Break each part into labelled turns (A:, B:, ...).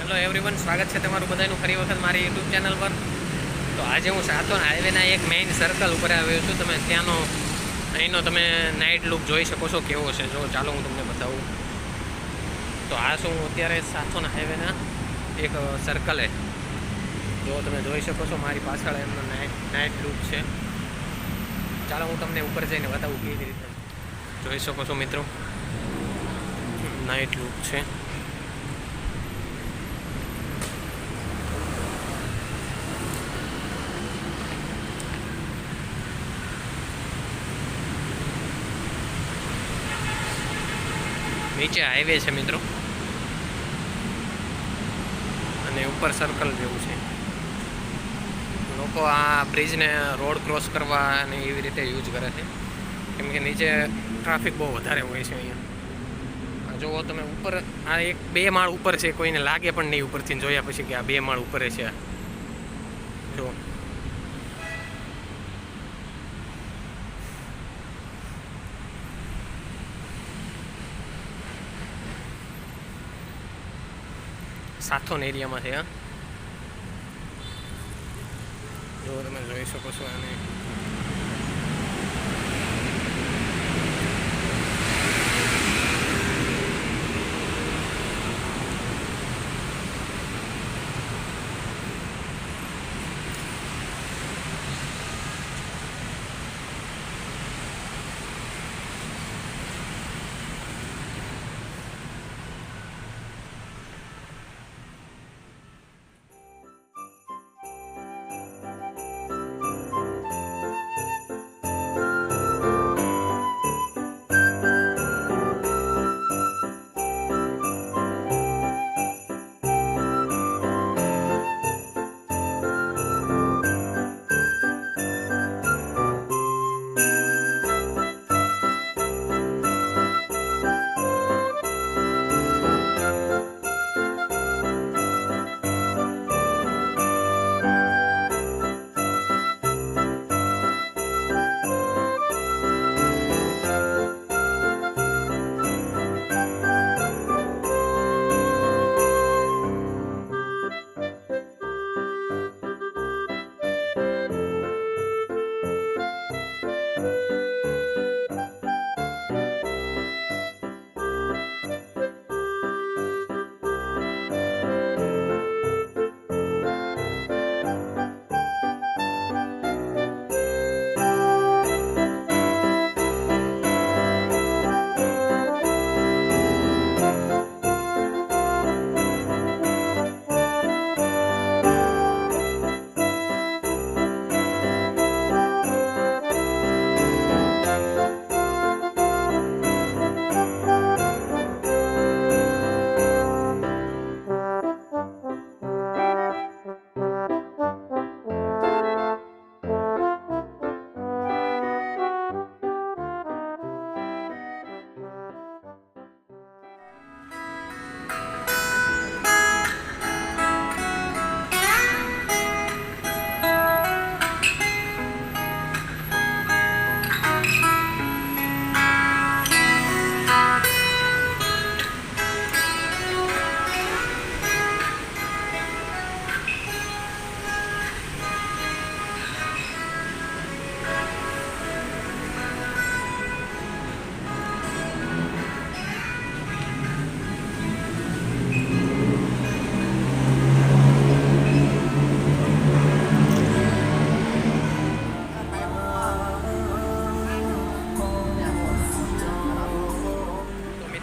A: Hello everyone, સ્વાગત છે તમારું બધાનું ફરી વખત મારી યુટ્યુબ ચેનલ પર. તો આજે હું સાતોન હાઈવેના એક મેઇન સર્કલ ઉપર આવ્યો છું. તમે ત્યાંનો અહીંનો તમે નાઇટ લુક જોઈ શકો છો કેવો છે. જો ચાલો હું તમને બતાવું. તો આ શું અત્યારે સાતોન હાઈવેના એક સર્કલે જો તમે જોઈ શકો છો મારી પાછળ એમનો નાઇટ લુક છે. ચાલો હું તમને ઉપર જઈને બતાવું કેવી રીતે જોઈ શકો છો મિત્રો. નાઇટ લુક છે. નીચે હાઈવે છે મિત્રો અને ઉપર સર્કલ જેવું છે. લોકો આ બ્રિજને રોડ ક્રોસ કરવા અને એવી રીતે યુઝ કરે છે, કેમ કે નીચે ટ્રાફિક બહુ વધારે હોય છે અહીંયા. જુઓ તમે ઉપર, આ એક 2 માળ ઉપર છે. કોઈને લાગે પણ નહીં ઉપરથી જોયા પછી કે આ 2 માળ ઉપર છે. જો સાથોન એરિયામાં છે. જો તમે જોઈ શકો છો આને.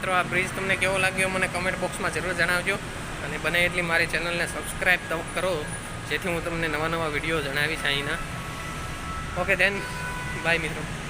A: મિત્રો, આ બ્રિજ તમને કેવો લાગ્યો મને કમેન્ટ બોક્સમાં જરૂર જણાવજો. અને બને એટલી મારી ચેનલને સબસ્ક્રાઈબ કરો, જેથી હું તમને નવા વિડીયો જણાવીશ અહીંના. ઓકે દેન, બાય મિત્રો.